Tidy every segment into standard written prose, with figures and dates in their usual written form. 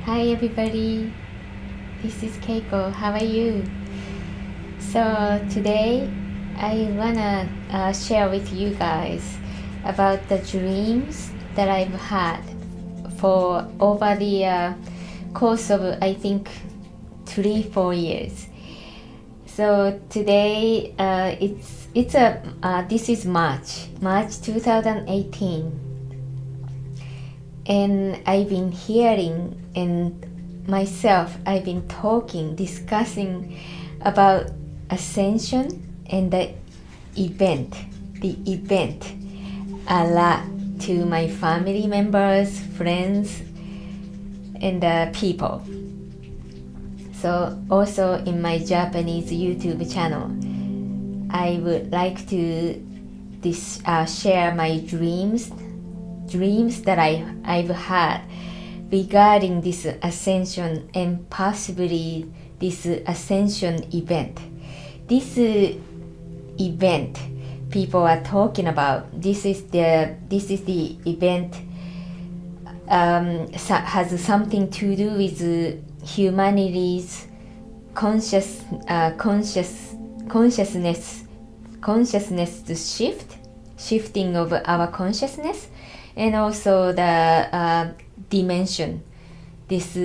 Hi everybody, this is Keiko. How are you? So today I wanna share with you guys about the dreams that I've had for over the course of I think 3-4 years. So today this is March 2018. And I've been hearing and myself I've been discussing about Ascension and the event a lot to my family members, friends, and people. So also in my Japanese YouTube channel, I would like to share my dreams that I've had regarding this ascension and possibly this ascension event. This event people are talking about. This is the event has something to do with humanity's consciousness shifting of our consciousness. And also the dimension, this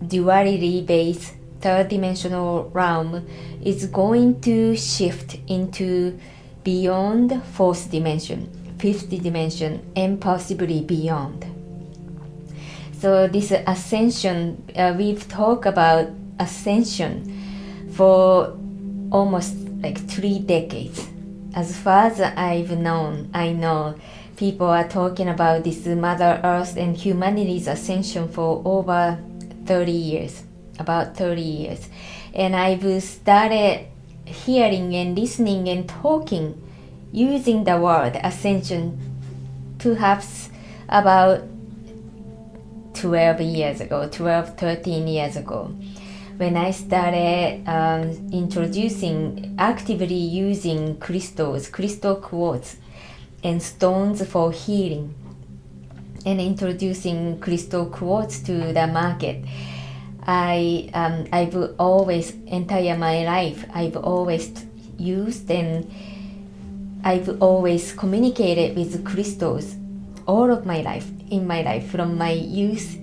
duality-based third-dimensional realm is going to shift into beyond fourth dimension, fifth dimension, and possibly beyond. So this ascension, we've talked about ascension for almost like 3 decades. As far as I know people are talking about this Mother Earth and humanity's ascension for over 30 years, about 30 years. And I've started hearing and listening and talking using the word ascension perhaps about 13 years ago, when I started actively using crystal quartz, and stones for healing, and introducing crystal quartz to the market. I've always, entire my life, I've always used and I've always communicated with crystals all of my life, from my youth,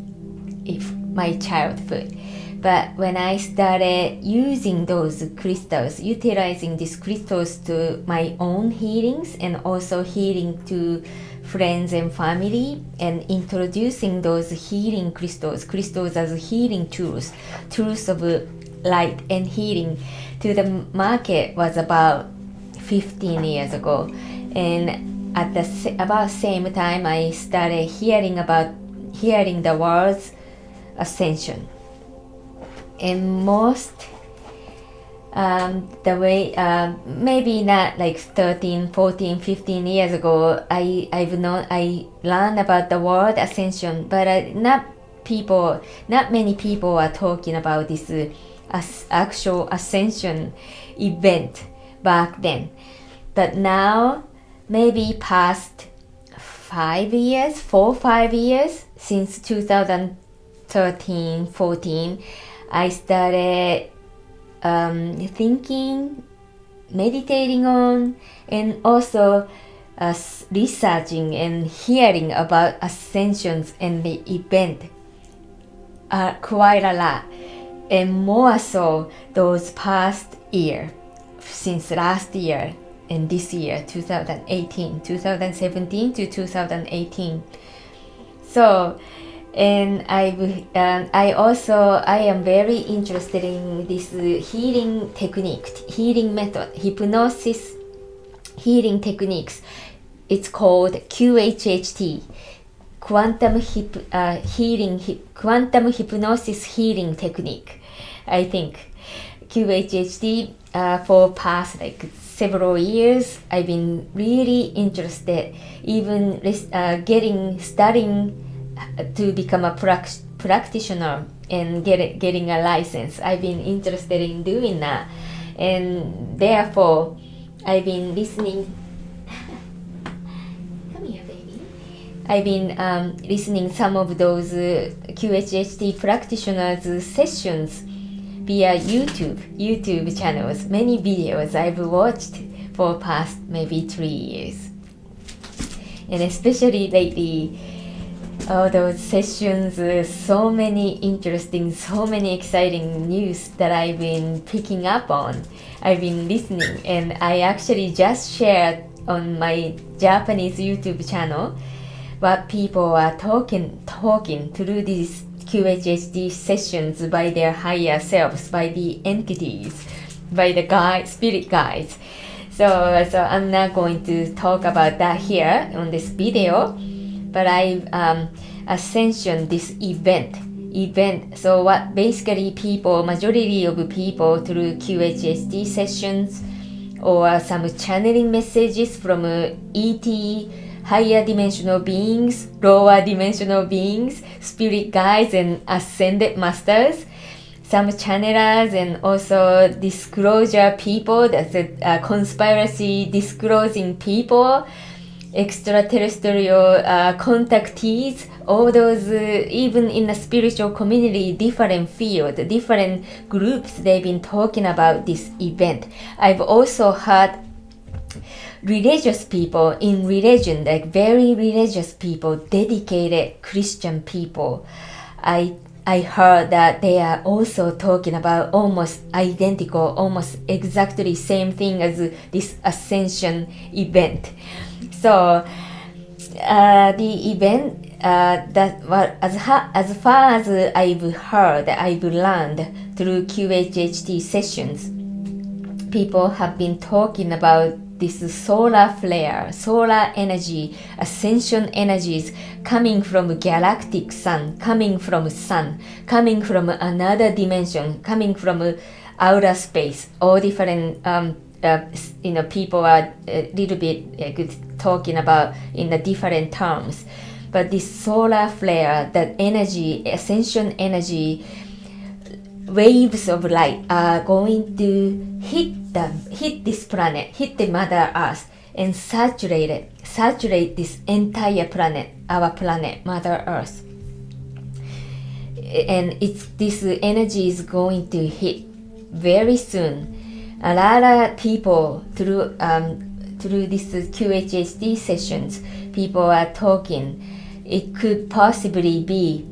my childhood. But when I started using those crystals, utilizing these crystals to my own healings and also healing to friends and family, and introducing those healing crystals as healing tools of light and healing to the market was about 15 years ago. And at about same time, I started hearing the words ascension. And most the way maybe not like 13, 14, 15 years ago, I learned about the word ascension, but not many people are talking about this actual ascension event back then. But now, maybe past 4 or 5 years, since 2013, 14, I started thinking, meditating on, and also researching and hearing about ascensions and the event quite a lot, and more so those past year, since last year and this year, 2017 to 2018. So, and I am very interested in this healing technique, healing method, hypnosis healing techniques. It's called QHHT, quantum hypnosis healing technique. I think QHHT for past like several years, I've been really interested, even studying to become a practitioner and getting a license. I've been interested in doing that, and therefore I've been listening. Come here, baby. I've been listening some of those QHHT practitioners' sessions via YouTube channels. Many videos I've watched for past maybe 3 years. And especially lately, all those sessions, so many interesting, so many exciting news that I've been picking up on. I've been listening, and I actually just shared on my Japanese YouTube channel what people are talking through these QHHT sessions by their higher selves, by the entities, by the spirit guides. So I'm not going to talk about that here on this video, but I've Ascension, this event. So what basically majority of people through QHHT sessions or some channeling messages from ET, higher dimensional beings, lower dimensional beings, spirit guides and ascended masters, some channelers and also disclosure people, that's a conspiracy disclosing people, extraterrestrial contactees, all those, even in the spiritual community, different field, different groups, they've been talking about this event. I've also heard religious people in religion, like very religious people, dedicated Christian people. I heard that they are also talking about almost identical, almost exactly same thing as this Ascension event. So the event as far as I've heard, I've learned through QHHT sessions, people have been talking about this solar flare, solar energy, ascension energies coming from galactic sun, coming from another dimension, coming from outer space. All different, people are a little bit talking about in the different terms. But this solar flare, that energy, ascension energy, waves of light are going to hit this planet, hit the Mother Earth, and saturate this entire planet, our planet, Mother Earth. And this energy is going to hit very soon. A lot of people through this QHHT sessions, people are talking. It could possibly be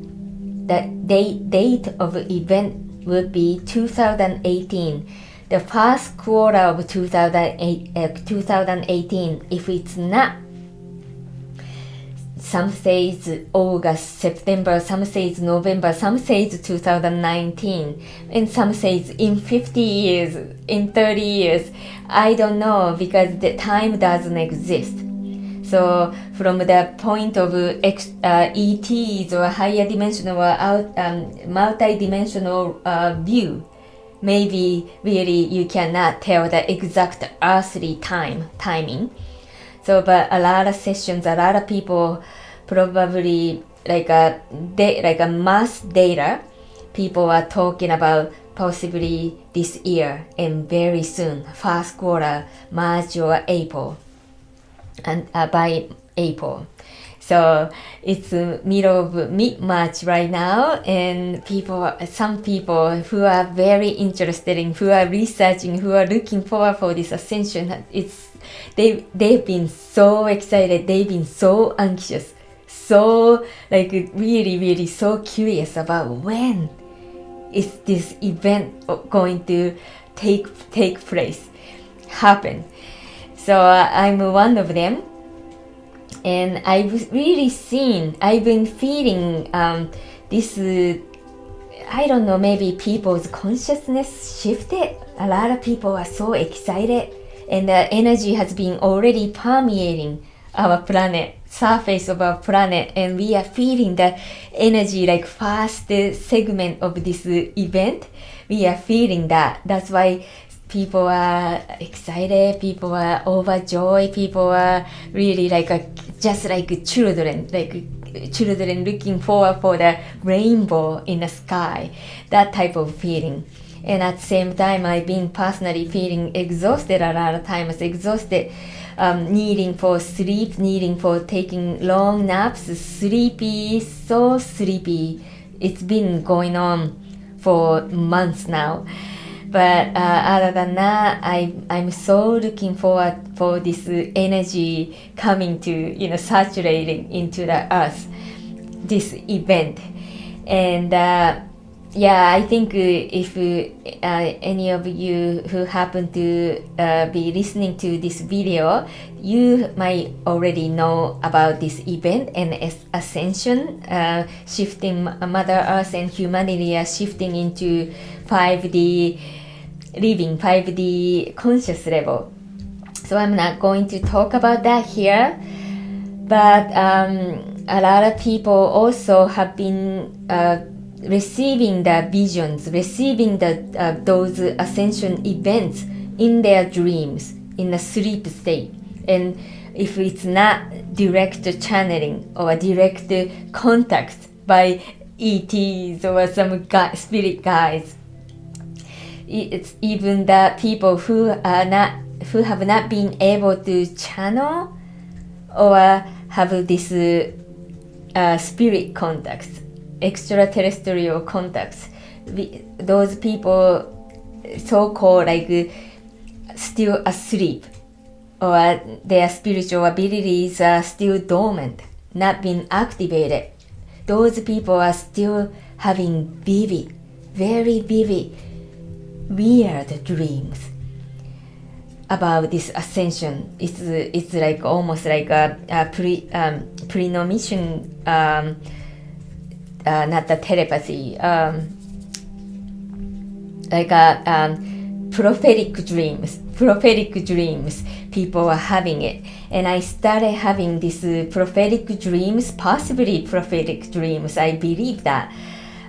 that date of event would be 2018, the first quarter of 2018. If it's not, some say it's August, September, some say it's November, some say it's 2019, and some say it's in 50 years, in 30 years. I don't know, because the time doesn't exist. So from the point of ETs or higher dimensional or multi-dimensional view, maybe really you cannot tell the exact earthly timing. So, but a lot of sessions, a lot of people, probably like a mass data, people are talking about possibly this year and very soon, first quarter, March or April. And by April. So it's middle of mid-March right now, and some people who are very interested in, who are researching, who are looking forward for this ascension, they've been so excited, they've been so anxious, so really, really so curious about when is this event going to take place, happen. So I'm one of them, and I've been feeling this, I don't know, maybe people's consciousness shifted. A lot of people are so excited, and the energy has been already permeating our planet, surface of our planet, and we are feeling the energy like first segment of this event. We are feeling that. That's why people are excited, people are overjoyed, people are really just like children looking forward for the rainbow in the sky, that type of feeling. And at the same time, I've been personally feeling exhausted a lot of times, needing for sleep, needing for taking long naps, sleepy, so sleepy. It's been going on for months now. But other than that, I'm so looking forward for this energy coming to, saturating into the earth, this event. And I think if any of you who happen to be listening to this video, you might already know about this event and Ascension, shifting Mother Earth and humanity are shifting into 5D living, 5D conscious level. So I'm not going to talk about that here, but a lot of people also have been receiving the visions, receiving those ascension events in their dreams, in a sleep state. And if it's not direct channeling or direct contact by ETs or some spirit guides, it's even the people who have not been able to channel or have this spirit contacts, extraterrestrial contacts. Those people, so-called still asleep, or their spiritual abilities are still dormant, not being activated. Those people are still having vivid, very vivid, weird dreams about this ascension. It's like almost like a premonition, not the telepathy, like a prophetic dreams. People are having it, and I started having these prophetic dreams, possibly prophetic dreams. I believe that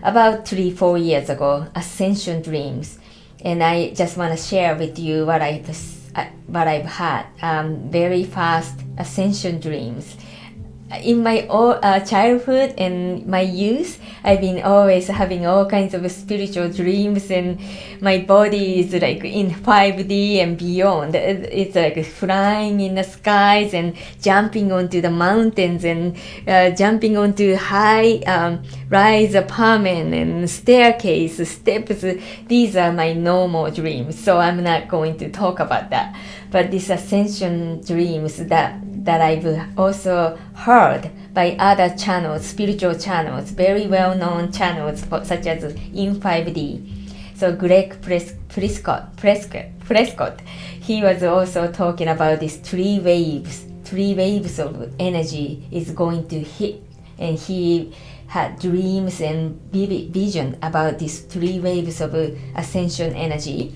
about 3-4 years ago, ascension dreams. And I just want to share with you what I've had, very fast ascension dreams. In my childhood and my youth, I've been always having all kinds of spiritual dreams, and my body is like in 5D and beyond. It's like flying in the skies and jumping onto the mountains and jumping onto high rise apartment and staircase, steps. These are my normal dreams, so I'm not going to talk about that. But these ascension dreams that I've also heard by other channels, spiritual channels, very well-known channels such as in 5D. So Greg Prescott, he was also talking about these three waves of energy is going to hit, and he had dreams and vivid vision about these 3 waves of ascension energy.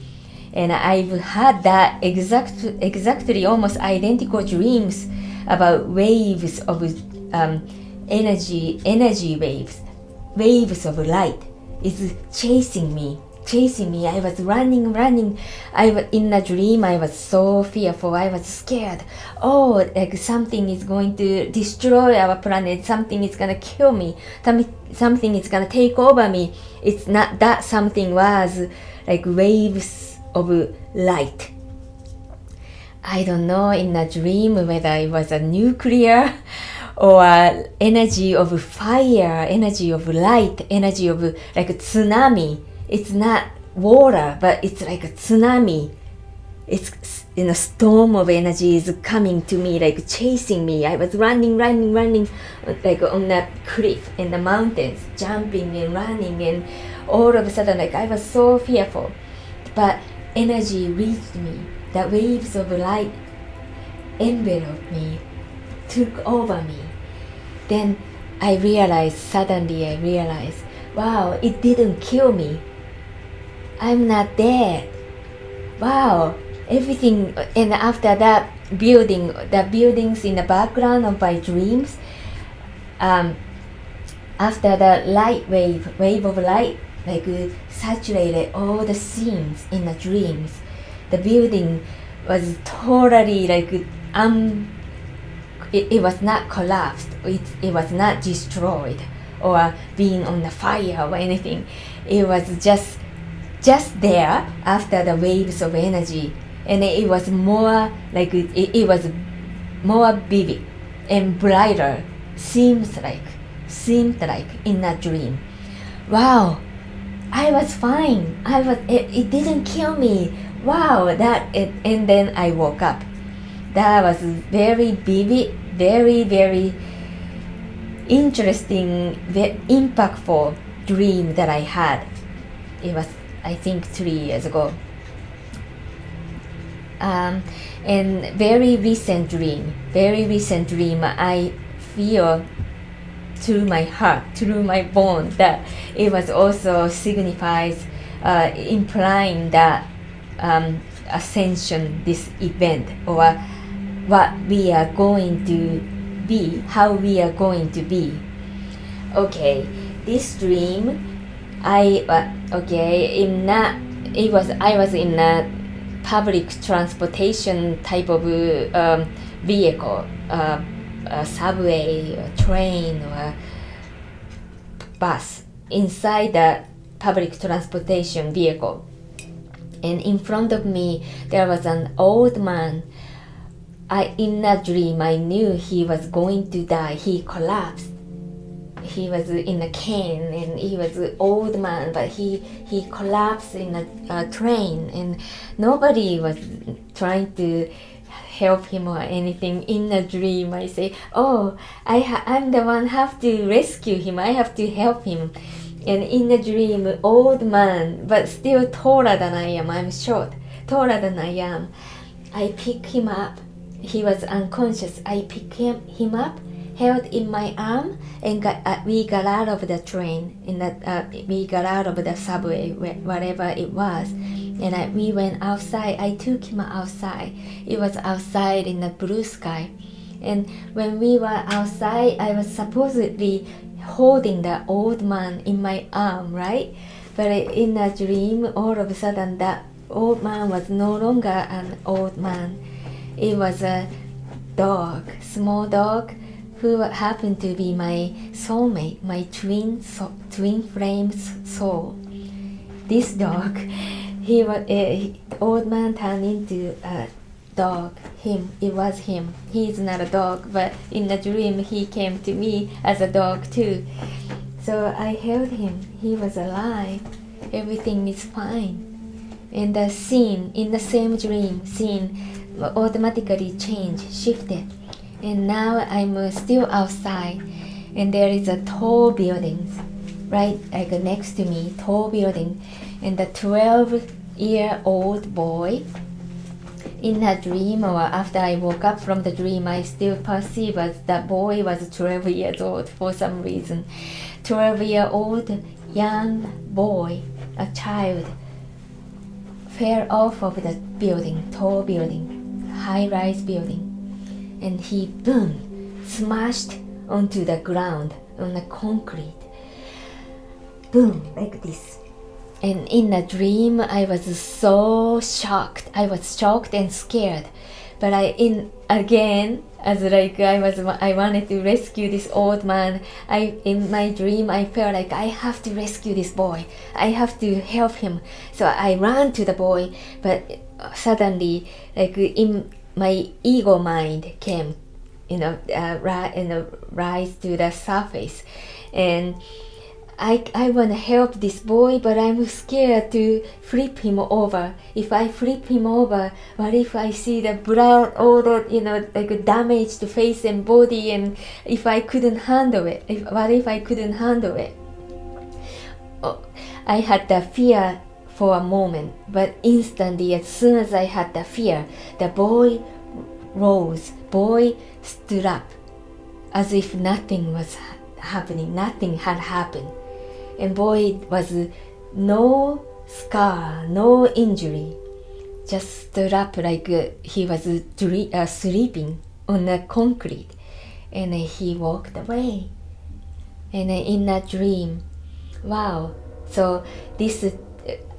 And I've had that exactly almost identical dreams about waves of energy waves of light is chasing me. I was running. In a dream, I was so fearful. I was scared. Oh, like something is going to destroy our planet. Something is going to kill me. Something is going to take over me. It's not that something was like waves of light. I don't know in a dream whether it was a nuclear or energy of fire, energy of light, energy of like a tsunami. It's not water, but it's like a tsunami. It's in a storm of energy is coming to me, like chasing me. I was running, like on that cliff in the mountains, jumping and running, and all of a sudden, like I was so fearful. But energy reached me. The waves of light enveloped me, took over me. Then suddenly I realized, wow, it didn't kill me. I'm not dead. Wow, everything. And after that the buildings in the background of my dreams, after the wave of light, like saturated all the scenes in the dreams. The building was totally like it was not collapsed. It was not destroyed or being on the fire or anything. It was just just there after the waves of energy, and it was more like it was more vivid and brighter, seemed like in a dream. Wow, I was fine. It didn't kill me. Wow, and then I woke up. That was very vivid, very, very interesting, very impactful dream that I had. It was, I think, 3 years ago. And very recent dream, I feel through my heart, through my bone, that it was also signifies, implying that Ascension, this event, or what we are going to be, how we are going to be. Okay, this dream, I was in a public transportation type of vehicle, a subway, a train, or a bus, inside the public transportation vehicle. And in front of me, there was an old man. In a dream, I knew he was going to die. He collapsed. He was in a cane, and he was an old man, but he collapsed in a train, and nobody was trying to help him or anything. In a dream, I say, oh, I'm the one have to rescue him. I have to help him. And in a dream, old man, but still taller than I am. I'm short, taller than I am. I pick him up. He was unconscious. I pick him up, held in my arm, and we got out of the train. We got out of the subway, whatever it was. And we went outside. I took him outside. It was outside in the blue sky. And when we were outside, I was supposedly holding the old man in my arm, right? But in a dream, all of a sudden, that old man was no longer an old man. It was a dog, small dog, who happened to be my soulmate, my twin flame soul. This dog, old man turned into a dog. It was him. He's not a dog, but in the dream he came to me as a dog too. So I held him. He was alive. Everything is fine. And the scene, in the same dream, automatically shifted. And now I'm still outside, and there is a tall building, right, like next to me, tall building, and the 12-year-old boy. In a dream, or after I woke up from the dream, I still perceive as that boy was 12 years old for some reason. 12-year-old young boy, a child, fell off of the building, tall building, high-rise building, and he, boom, smashed onto the ground, on the concrete. Boom, like this. And in a dream, I was so shocked. I was shocked and scared. But I wanted to rescue this old man. In my dream, I felt like I have to rescue this boy. I have to help him. So I ran to the boy, but suddenly, like in my ego mind came, rise to the surface, and I want to help this boy, but I'm scared to flip him over. If I flip him over, what if I see the blood, all the, like damaged face and body, and if I couldn't handle it? What if I couldn't handle it? Oh, I had the fear for a moment, but instantly, as soon as I had the fear, the boy rose. Boy stood up, as if nothing was happening, nothing had happened. And boy was no scar, no injury, just stood up like he was sleeping on the concrete, and he walked away. And in that dream, wow. So this,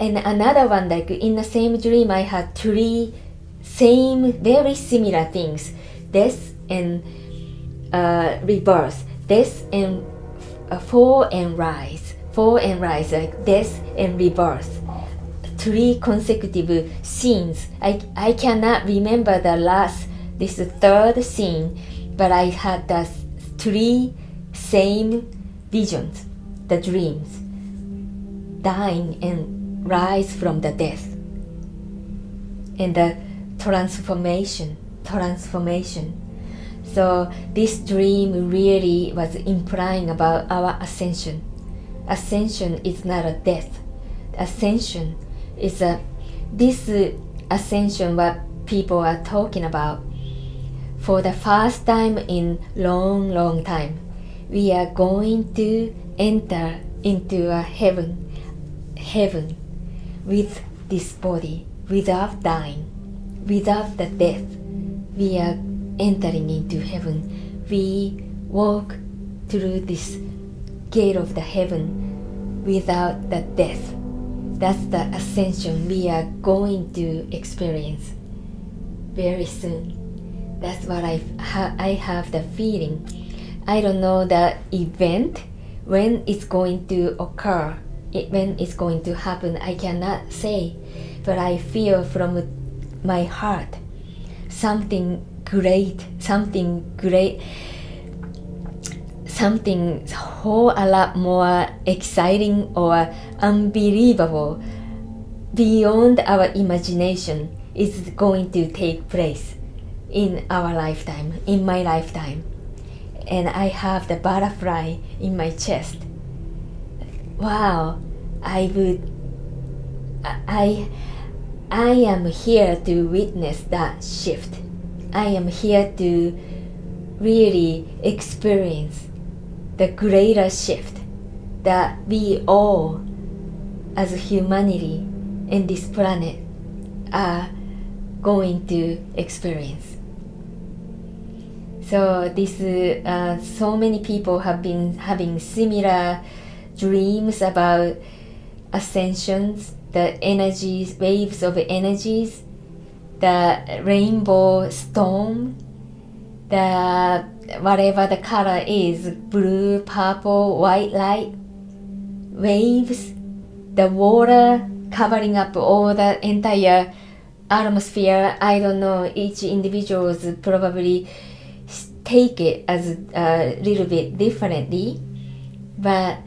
and another one, like in the same dream, I had 3 very similar things: death and rebirth, death and fall and rise, like death and rebirth. 3 consecutive scenes. I cannot remember this third scene, but I had the 3 same visions, the dreams, dying and rise from the death, and the transformation. So this dream really was implying about our ascension. Ascension is not a death. Ascension is this ascension what people are talking about. For the first time in long time, we are going to enter into a heaven with this body, without dying, without the death. We are entering into heaven. We walk through this gate of the heaven without the death. That's the ascension we are going to experience very soon. That's what I have the feeling. I don't know the event, when it's going to occur, when it's going to happen, I cannot say. But I feel from my heart something great, something whole a lot more exciting or unbelievable beyond our imagination is going to take place in our lifetime, in my lifetime. And I have the butterfly in my chest. Wow, I am here to witness that shift. I am here to really experience the greater shift that we all as humanity in this planet are going to experience. So so many people have been having similar dreams about ascensions, the energies, waves of energies, the rainbow storm, the whatever the color is, blue, purple, white light, waves, the water covering up all the entire atmosphere. I don't know, each individuals probably take it as a little bit differently, but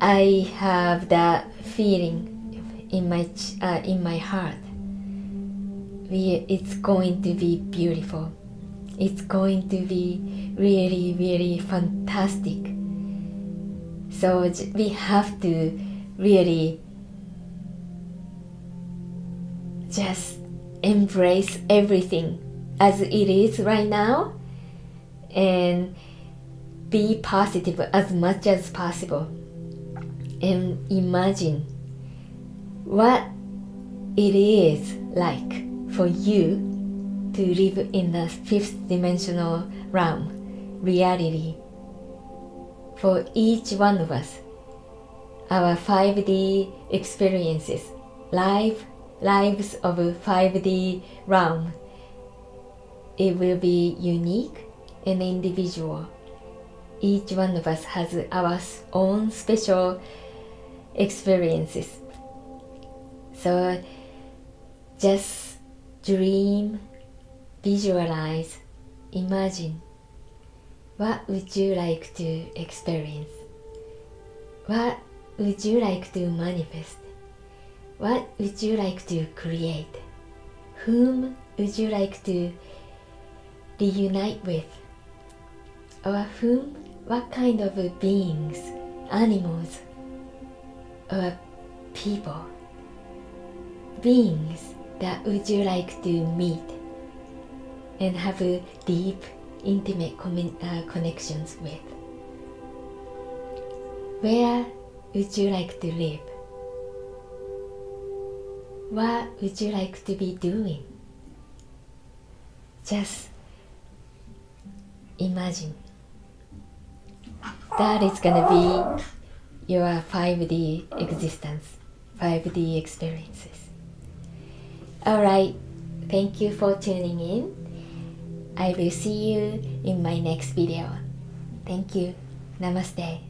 I have that feeling in my heart. It's going to be beautiful. It's going to be really, really fantastic. So we have to really just embrace everything as it is right now and be positive as much as possible, and imagine what it is like for you to live in the 5th dimensional realm, reality. For each one of us, our 5D experiences, lives of a 5D realm, it will be unique and individual. Each one of us has our own special experiences. So just dream, visualize, imagine. What would you like to experience? What would you like to manifest? What would you like to create? Whom would you like to reunite with? Or what kind of beings, animals, or people, beings that would you like to meet and have a deep, intimate connections with? Where would you like to live? What would you like to be doing? Just imagine. That is gonna be your 5D existence, 5D experiences. Alright, thank you for tuning in. I will see you in my next video. Thank you. Namaste.